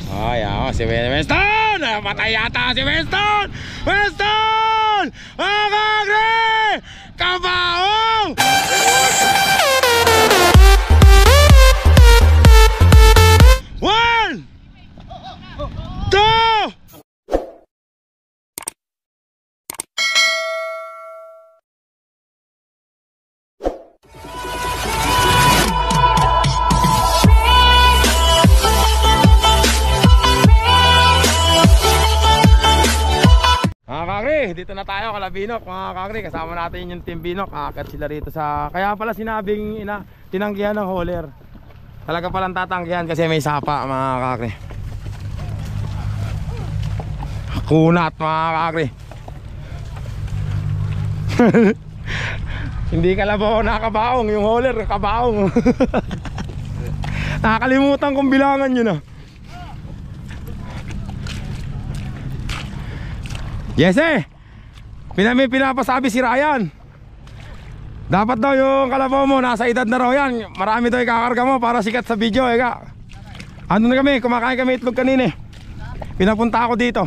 Ay, ako si Winston! Matay yata si Winston! Winston! Akagre! Kabaong! One! Two! Mga kakri, dito na tayo kala Binok. Mga kakri, kasama natin yung team Binok. Aakyat sila rito sa... Kaya pala sinabing tinanggihan ng hauler. Talaga palang tatanggihan kasi may sapa mga kakri. Kunat mga kakri. Hindi kalabaw nakabaong, yung hauler kabaong. Nakakalimutan kong bilangan yun ah. Yes eh, pinapasabi si Ryan. Dapat daw yung kalabaw mo nasa edad na raw yan. Marami daw ikakarga mo para sikat sa video eh ka. Ano na kami, kumakain kami itlog kanina eh. Pinapunta ako dito.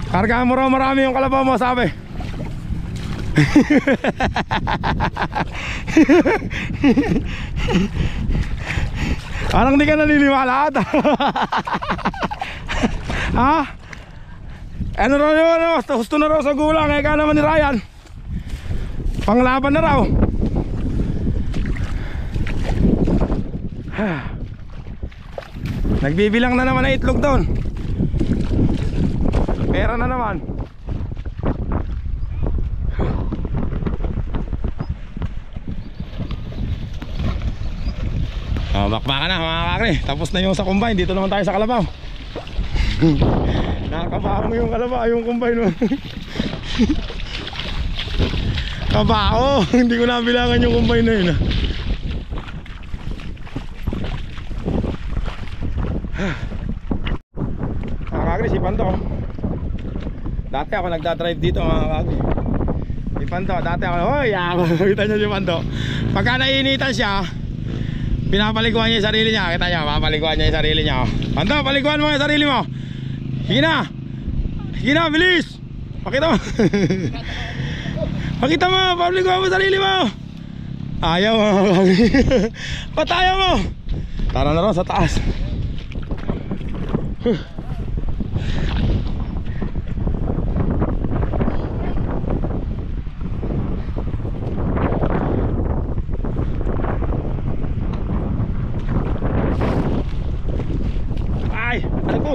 Kargaan mo raw marami yung kalabaw mo sabi. Parang di ka naniniwala ata. Ha? Ano raw naman, gusto na raw sa gulang, eka naman ni Ryan. Panglaban na raw. Nagbibilang na naman ng itlog doon. Pera na naman. Bakbaka na mga kakri. Tapos na yung sa combine, dito naman tayo sa kalabaw. Nakakabao mo yung kalabaw, yung combine mo. Kabao, hindi ko nabilangan yung combine na yun ah. Mga kakri, si Panto. Dati ako nagdadrive dito mga kakri. Si Panto, dati ako, hoy, kita nyo si Panto. Pagka naiinitan siya, pinapaliguan niya yung sarili niya. Kita niya, papaliguan niya yung sarili niya. Panto, paliguan mo yung sarili mo. Sige na! Sige na, bilis! Pakita mo! Pakita mo! Paliguan mo sarili mo! Ayaw mo! Ba't ayaw mo? Tara na rin sa taas. Ay! Ano po?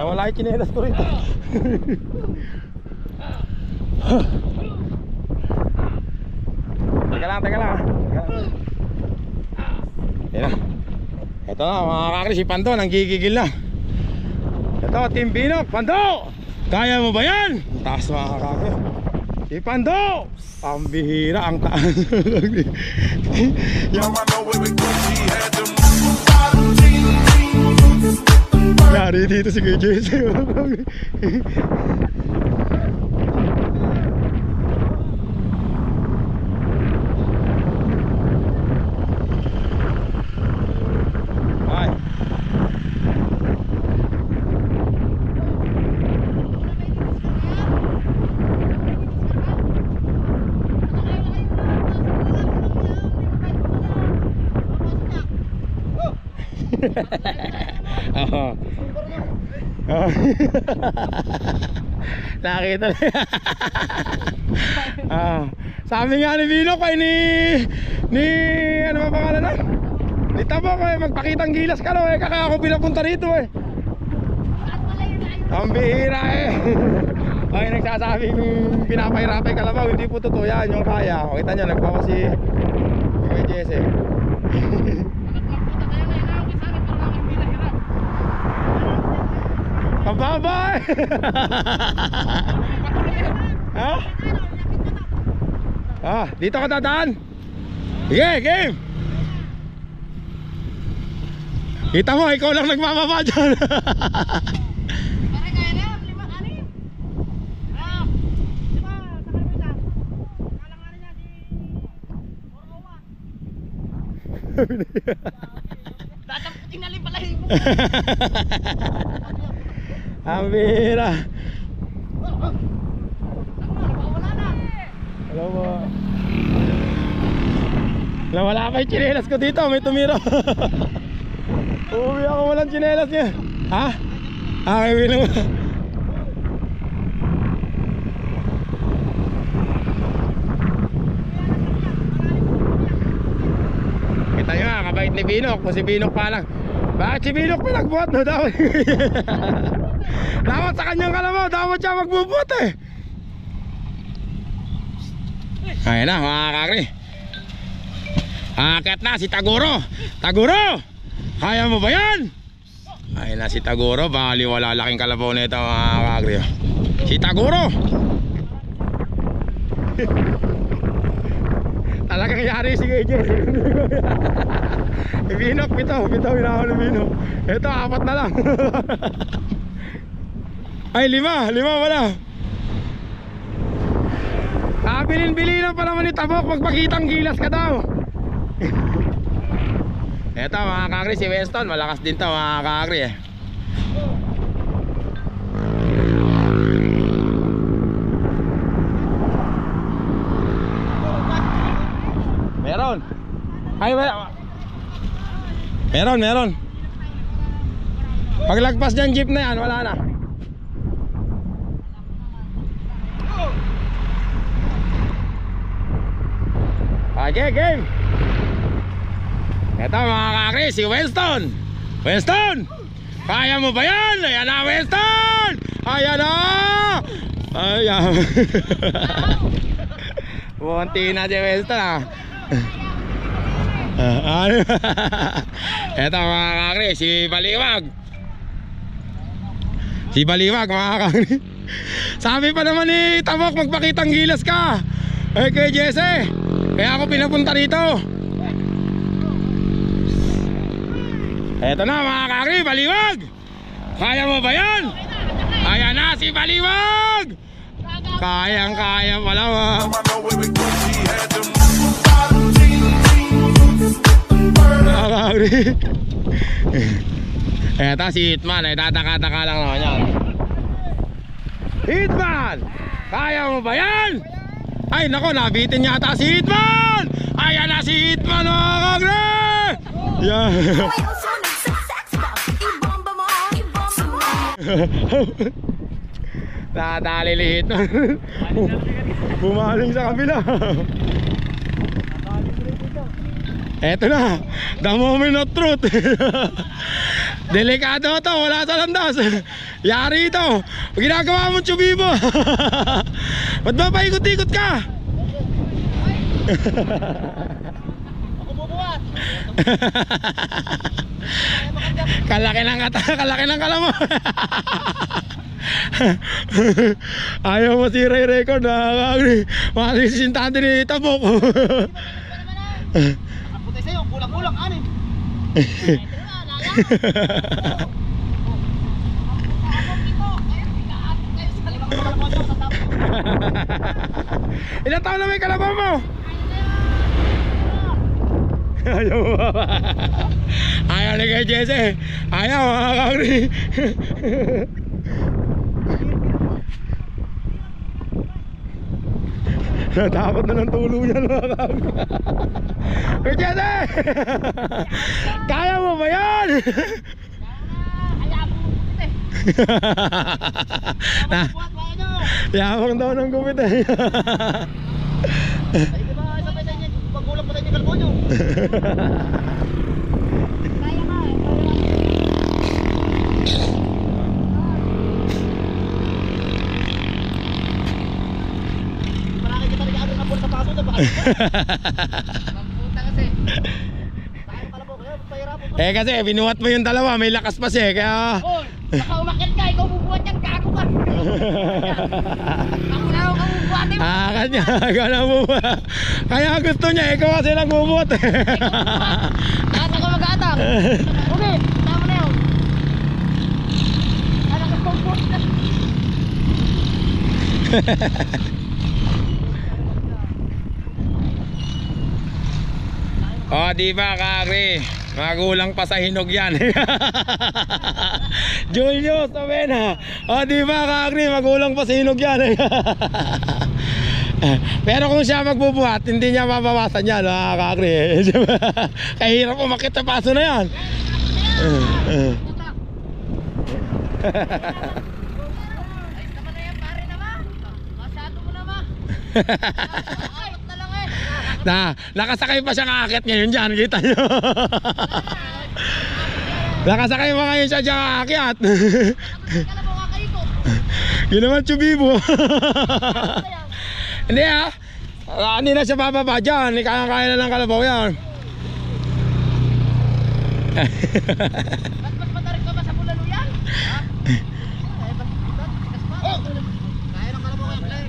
Wala yung chinelas ko rito. Teka lang. Ayan na. Ito na mga kakri, si Panto nanggigigil na. Ito, Team Binok. Panto! Kaya mo ba yan? Taas mga kakri. Si Panto! Pambihira ang taas. Yari dito si Kuya Jesse. Ay. Nakita na. Sabi nga ni Binok ay ni ano ba pangalan na? Ni Tabok eh, magpakitang gilas ka no eh, kaka ako pinapunta rito eh. Ang bihira eh. Ay nagsasabing pinapahirapay kalabaw, hindi po totoo yan yung kaya. O kita nyo, nagpapa si Kuya Jesse. Kababa! Ha? Dito ka dadaan? Sige, game! Kita mo, ikaw lang nagmamaba dyan. Tatamputin na rin pala yung Ang bihira. wala na. Hello po. Nawala pa yung tsinelas ko dito, may tumira. Uuwi ako walang tsinelas niya. Ha? Ah, may mo. Kita nyo nga, kabait ni Binok. Kung si Binok pa lang. Bakit si Binok pa nagbuhat no? Dapat dapat sa kanyang kalabaw, dapat siya magbubuhat eh. Ayun na mga kakri. Akit na si Taguro. Taguro! Kaya mo ba yan? Ayun na si Taguro. Bali wala laking kalabaw na ito mga kakri. Si Taguro! Talagang yari si KJ. Binok, bitaw hinahon ni Binok. Ito, 4 na lang. Ay, 5 wala. Bilin-bilin pa naman ni Tabok. Magpakitang gilas ka daw. Ito mga kakri, si Winston. Malakas din to mga kakri eh. Meron. Ay, meron. Paglagpas dyan jeep na yan, wala na. Okay, game. Ito mga kakri, si Winston. Winston! Kaya mo ba yan? Ayan na, Winston! Ayan na! Ayan. Bunti na si Winston ah. Ito mga kakri, si Baliwag. Si Baliwag mga kakri. Sabi pa naman ni Tabok, magpakitang gilas ka. Eh kay Jesse, kaya ako pinapunta rito. Eto na mga kakri, Baliwag. Kaya mo ba yan? Ayan na si Baliwag. Kayang-kaya pala mga kakri. Eto si Hitman, ay tataka-taka lang naman yan. Hitman! Kaya mo ba yan? Ay nako, nabitin yata si Hitman! Ayan na si Hitman mga kakri! Yan. Nadali lihit. Bumaling sa kabila. Eto na, the moment of truth. Delikado to, wala sa landas. Yari ito. Ginagawa mo Chubibo. Ba't ba paikot-ikot ka? Ako bubuhat. Kalaki ng kala mo. Ayaw mo sira yung record na masisintante ni Tabok. Putay sa'yo, kulang-kulang, anin. Ilang taon na may kalabaw mo? Ayaw mo ba? Ayaw ni kay Jesse. Ayaw mga kakri. Natakot na ng tulo niyan mga kakri. Kay Jesse! Kaya mo ba yan? Yamang daw ng gumit eh. Ay, di ba, sabay sa inyo, pagkulang pa tayo yung kalbo nyo. Kaya ka eh. Marami kita rin agad na po sa paso na baka. Magpunta kasi. Tayo kalabo, kaya pahirapan pa. Eh kasi binuhat mo yung dalawa, may lakas pa siya kaya. Hoy, baka umakyat ka, ikaw bubuhat yan, kago ka. Ako na ako bubuhatin mo. Kanya, gana mo ba? Kaya gusto niya, ikaw kasi lang bubot. Lahat ako mag-atak. Okay, tama na yun. Anak ka pang-port na. O, di ba kakri? Magulang pa sa hinog yan. Julius, sabi na. O di ba kakri, magulang pa sa hinog yan. Pero kung siya magbubuhat, hindi niya mabawasan yan kakri. Kahirap umakit sa paso na yan. Ayos naman na yan, pare naman. Masyado mo naman. Ayos na lang Nakasakay pa siya kakakit ngayon dyan, kita nyo. Nakasakay pa ngayon siya dyan kakakit. Alam mo kakaikot. Yun naman Chubibo. Hindi hindi na siya bababa dyan, kaya na ng kalabaw yan. Mas matarik ka ba sa bulalo yan? Ha? Kaya ba? Tigas pa? Kaya ng kalabaw yan, Blay.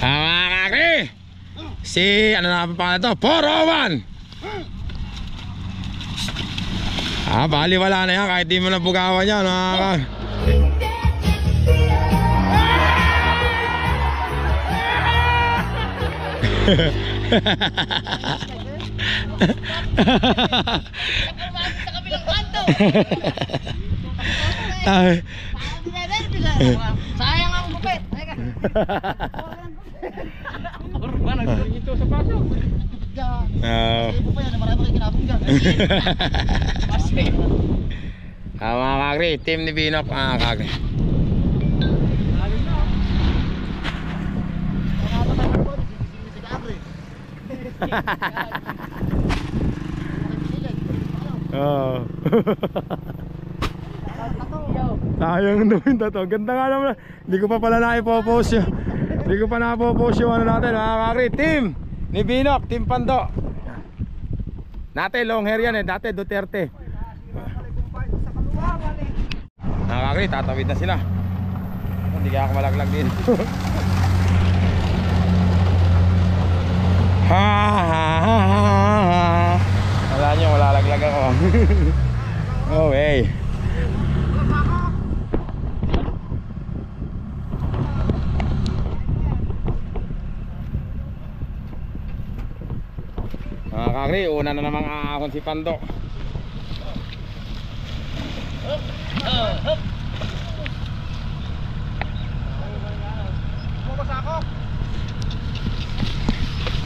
Mga kakri, si ano na pa ito? 401. Bali wala na yan kahit di mo na bugawan yan mga kakri. Sa kabilang kanto. Sayang ang bupet. Urban, nagtuloy ito sa paso. Ibo pa yan, marami makikinapin ka. Mga kakri, team ni Binok mga kakri. Oo. Sayang naman to. Ganda nga naman. Hindi ko pa pala na-post yun. Hindi ko pa na-post yung ano natin mga kakri. Team ni Binok, Team Pando. Dati long hair yan dati Duterte. Mga kakri, tatawid na sila. Hindi kaya ako malaglag din. Wala nyo, malalaglag ako. Oh hey. Mga kakri, una na namang aakon si Pando.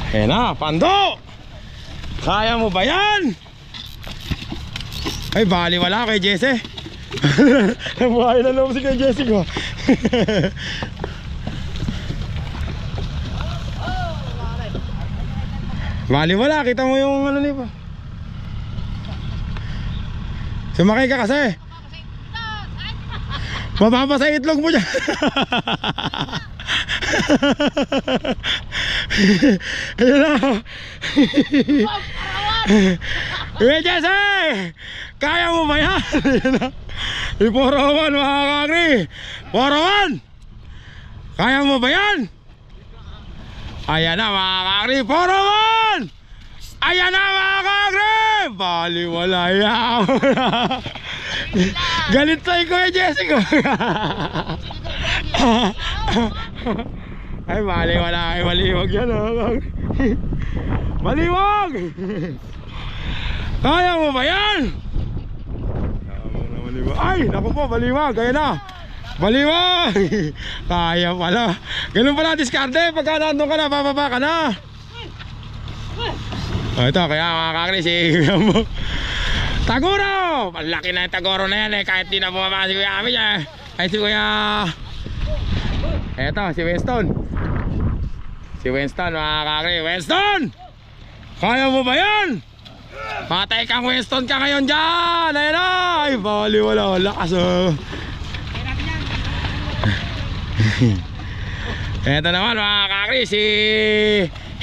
Ayan na, Pando! Kaya mo ba yan? Ay, bali wala kay Jesse. Nabuhay na loob si kay Jesse ko. Bali wala, kita mo yung ano niya. Sumakay ka kasi. Mababa sa itlog mo dyan. Ayun na. Hey Jesse, kaya mo ba yan? Iporowan mga kakri. Porowan, kaya mo ba yan? Ayan na mga kakri. Porowan, ayan na mga kakri. Bali wala yan. Galit tayo Kuya Jesse ko. Ay bali wala, ay maliwag yan maliwag. Kaya mo ba yan? Ay naku po, baliwag. Kaya na, baliwag. Kaya pala. Ganun pala diskarte. Pagka nandun ka na, bababa ka na. Ito kaya mga kakri, si Taguro. Malaki na yung Taguro na yan kahit di na bumaba si Kuya Ami ay si Kuya. Eto si Winston. Si Winston mga kakri. Winston, kaya mo ba yan? Patay kang Winston ka ngayon dyan. Ayun na. Ay bali wala, lakas Eto naman mga kakri, si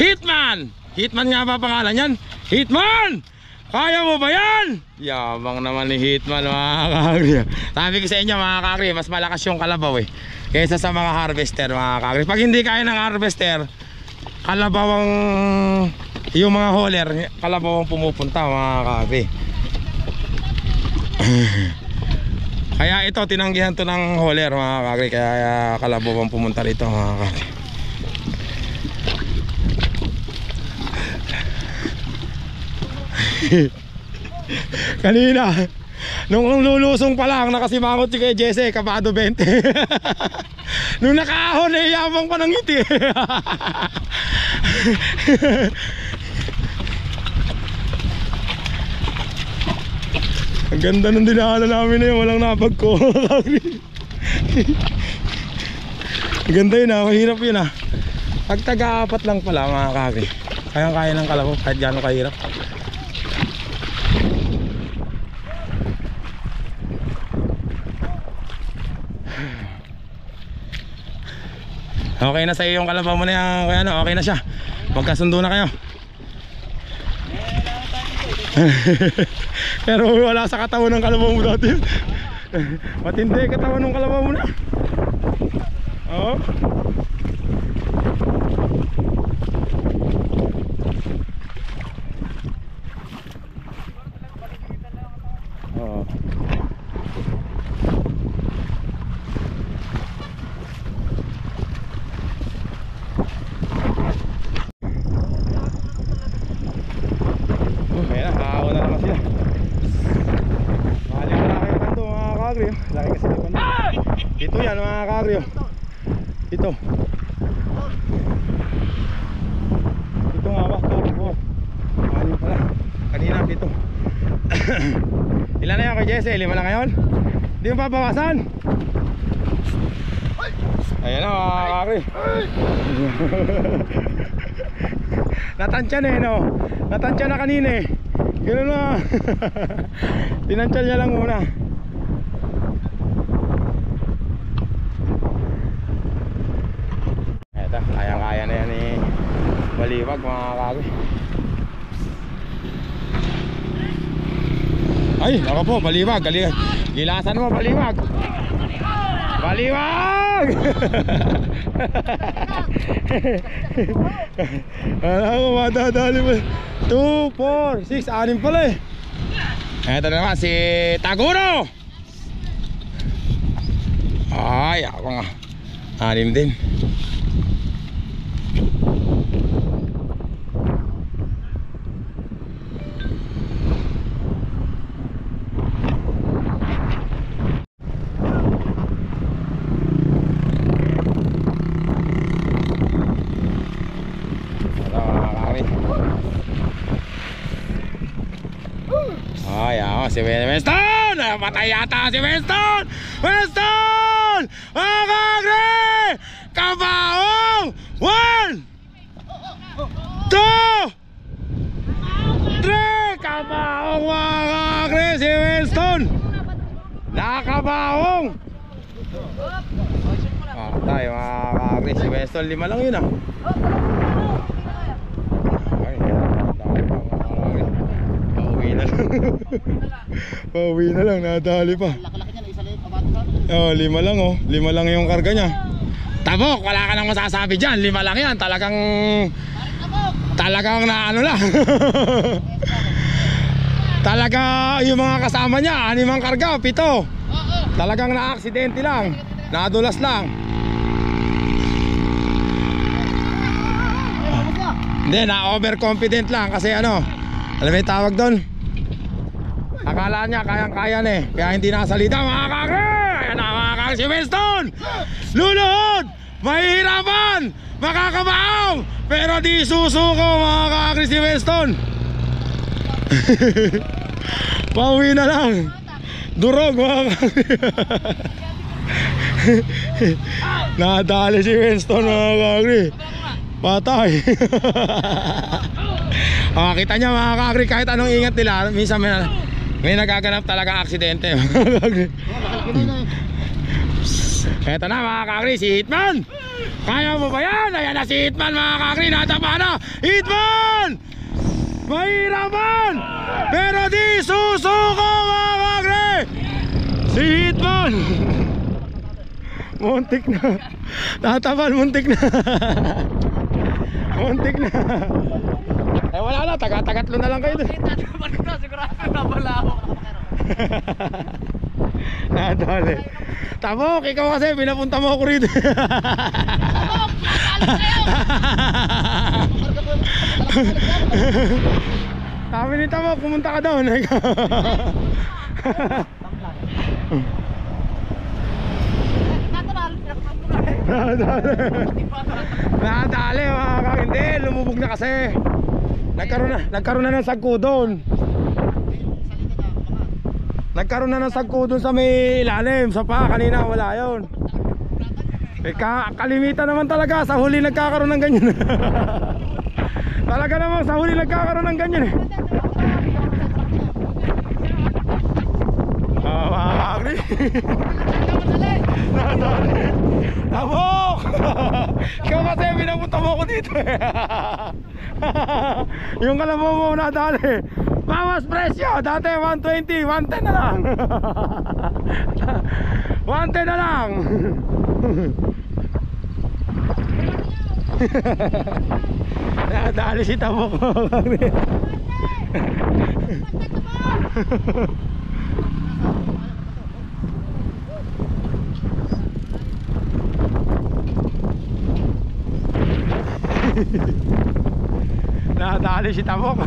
Hitman. Hitman nga ba pangalan yan? Hitman, kaya mo ba yan? Yabang naman ni Hitman mga kakri. Sabi ko sa inyo mga kakri, mas malakas yung kalabaw kaysa sa mga harvester mga kakri. Pag hindi kaya ng harvester, kalabawang yung mga hauler, kalabawang pumupunta mga kakri. Kaya ito tinanggihan to ng hauler mga kakri, kaya kalabawang pumunta rito mga kakri. Kanina, nung lulusong pa lang, nakasimangot si kay Jesse, kabado 20. Nung nakaahon, yabang pa ng ngiti. Ang ganda ng dinaanan namin na yun, walang nabag ko. Ang ganda yun mahirap yun Pag taga-apat lang pala mga kagri, kaya ng kalabaw kahit gano'ng kahirap. Okay na sa iyo yung kalabaw mo na yan, kaya okay na siya. Magkasundo na kayo. Pero wala sa katawan ng kalabaw mo dati. Matindi katawan ng kalabaw mo na. Oo. Oo. Laki kasi ito na. Ito yan mga kagri. Ito. Ito nga ba? Ito. Anin pala. Kanina dito. Ilan na yan kay Jesse? 5 na ngayon? Hindi mo pabawasan? Ayan na mga kagri. Natansya na no? Natansya na kanina Ganun na. Tinansya niya lang muna. Kaya na yan Baliwag mga kagri. Ay, naka po, Baliwag. Gilasan mo, Baliwag. Baliwag! Alam ko, madadali mo. 2, 4, 6, 6 pala Eto na naman si Taguro. Ay, ako nga 6 din. Si Winston! Patay yata si Winston! Winston! Mga kagri! Kabaong! 1 2 3! Kabaong mga kagri! Si Winston! Nakabaong! Patay mga kagri! Si Winston 5 lang yun Pauwi na lang, nadali pa. Laki-laki niya, isa lang kabato sa atin. 5 lang 5 lang yung karga niya. Tabok, wala ka nang masasabi dyan. 5 lang yan, talagang na ano lang. Talaga yung mga kasama niya 6 ang karga, 7. Talagang na-aksidente lang, nadulas lang. Hindi, na-overconfident lang kasi alam mo yung tawag doon? Akala niya kayang-kaya kaya hindi nakasalita mga kagri. Ayan na mga kagri si Winston. Luluhod, mahihirapan, makakabaong, pero di susuko mga kagri si Winston. Pauwi na lang. Durog mga kagri. Nadali si Winston mga kagri. Patay. Kita niya mga kagri, kahit anong ingat nila, minsan may nagaganap talaga aksidente. Eto na mga kagri, si Hitman. Kaya mo ba yan? Ayan na si Hitman mga kagri, natapa na. Hitman! Mahirapan, pero di susuko mga kagri. Si Hitman. Muntik na. Tatapan, muntik na. Muntik na. Wala na, taga-tagatlo na lang kayo dun. Sigurado na pala ako. Nadali. Tabok, ikaw kasi pinapunta mo ako rito. Sabi ni Tamo, pumunta ka doon. Nadali mga kang, hindi, lumubog na kasi. Nagkaroon na ng sagko doon. Nagkaroon na ng sagko doon sa may ilalim. Sa pa, kanina wala yun. Kalimitan naman talaga, sa huli nagkakaroon ng ganyan. Talaga naman, sa huli nagkakaroon ng ganyan. Mga kakri. Nadali. Tabok! Ikaw kasi pinapunta mo ko dito. Yung kalabaw mo nadali. Bawas presyo, dati 120, 110 na lang. 110 na lang. Nadali si Tabok. Nadali si Tabok.